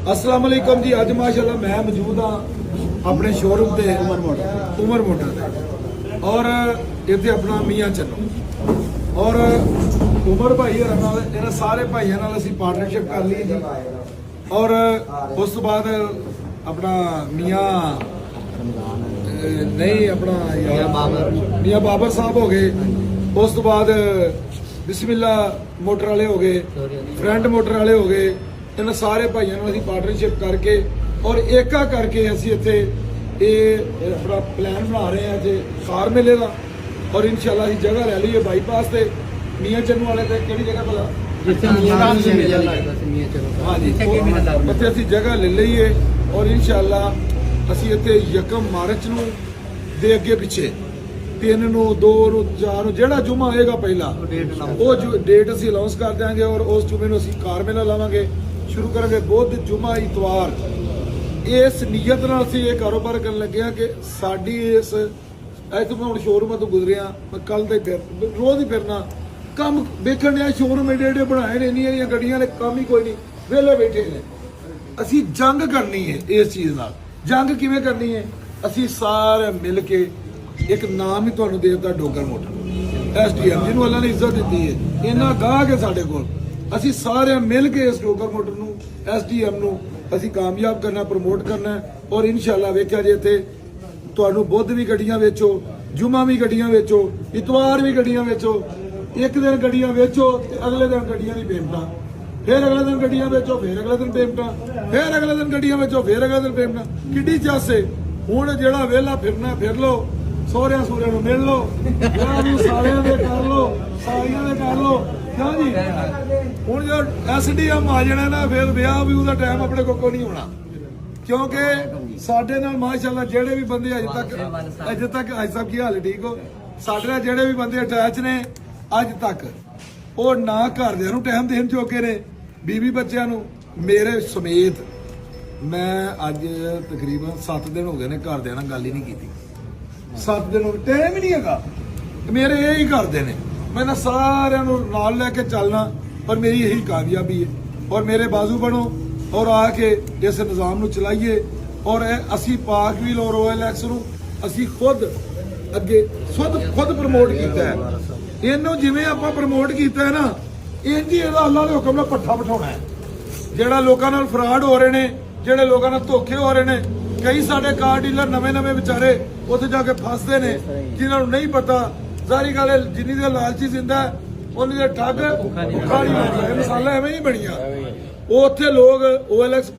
अस्सलाम वालेकुम जी। अज माशाल्लाह मैं मौजूद हाँ अपने शोरूम ते उमर मोटर ते और इत्थे अपना मियाँ चन्नो और उमर भाई इन्होंने सारे भाइयों नाल असीं पार्टनरशिप कर ली जी। और उस तो बाद अपना मियाँ नहीं अपना मियाँ बाबर साहब हो गए। उस तो बाद बिस्मिल्ला मोटर वाले हो गए, फ्रंट मोटर वाले हो गए। इन्होंने सारे भाइयों नाल असीं पार्टनरशिप करके और एका करके असीं इत्थे अपना प्लान बना रहे हैं इत्थे कार मेले का। और इंशाल्लाह असीं जगह ले ली है बाईपास से मियाँ चन्नू वाले ते किहड़ी जगह भला हाँ जी उत्थे असीं जगह ले ली है। और इंशाल्लाह असीं इत्थे 1 मार्च नूं दे अगे पिछे 3 नूं 2 नूं 4 नूं जिहड़ा जुमा आएगा पहला वो डेट असीं अनाउंस कर देंगे। और उस जुमे नूं असीं कार मेला लावांगे, शुरू करेंगे बुध जुमा इतवार। इस नीयत नाल असीं ये कारोबार करन लगे हैं कि साडी इस तो मैं हुण शोरूम तो गुजरिया मैं कल तो फिर रोज ही फिरना काम वेखण दिया शोरूम एडे एडे बनाए ने इन्नियां गड्डियां ने काम ही कोई नहीं वेले बैठे ने। असीं जंग करनी है इस चीज़ नाल। जंग किवें करनी है? असीं सारे मिल के एक नाम ही तुहानूं दे दित्ता डोगर मोटर SDM जिन्होंने अल्लाह ने इज्जत दी है। इन्ना गाहक है साडे कोल। असीं सारे मिल के इस डोगर मोटर नूं SDM नूं असीं कामयाब करना प्रमोट करना है। और इंशाल्लाह वेख्या जे इत्थे तुहानूं बुध भी गड्डियां वेचो, जुमा भी गड्डियां वेचो, इतवार भी गड्डियां वेचो। एक दिन गड्डियां वेचो ते अगले दिन गड्डियां दी पेमैंटां, फिर अगले दिन गड्डियां वेचो, फिर अगले दिन पेमैंटां, फिर अगले दिन गड्डियां वेचो, फिर अगले दिन पेमैंटां। किड्डी चस है हुण जेड़ा वेला फिरना फिर लो, सोहरियां सूरियां नूं मिल लो, विआह नूं सालियां दे कर लो, सालियां दे कर लो। क्यों जी हुण जो SDM आ जाना ना फिर विआह भी उसदा टाइम अपने कोल नहीं होना। क्योंकि साडे नाल माशाअल्लाह जेड़े भी बंदे अज तक अज साहब की हाल ठीक हो साडे नाल जेड़े भी बंदे अटैच ने अज तक वो ना घरदियां नूं टाइम देण जोगे ने बीवी बच्चों नूं मेरे समेत। मैं अज तकरीबन 7 दिन हो गए ने घरदियां नाल गल ही नहीं की। 7 दिन हो गए टाइम ही नहीं हैगा। मेरे यही करदे ने मैं सारिਆਂ ਨੂੰ नाल लैके चलना और मेरी यही कामयाबी है। और मेरे बाजू बनो और आके इस निज़ाम ਨੂੰ चलाइए। और असी पाक व्हील और OLX ਨੂੰ असी खुद अगे खुद प्रमोट किया है। इनू जिवें आपां प्रमोट किया है ना इंज ही इहदा अल्लाह दे हुक्म नाल पट्ठा बिठाउणा है। जिहड़ा लोकां नाल फ्रॉड हो रहे ने, जिहड़े लोकां नाल धोखे हो रहे ने, कई साडे कार डीलर नवे बेचारे उत्थे जाके फसदे ने जिन्हां नूं नहीं पता। सारी गल जिन्नी दे लालची जिंदा उन्नी दे ठग भुखा नहीं मरदा। मिसालां एवें ही बणियां। उत्थे लोग OLX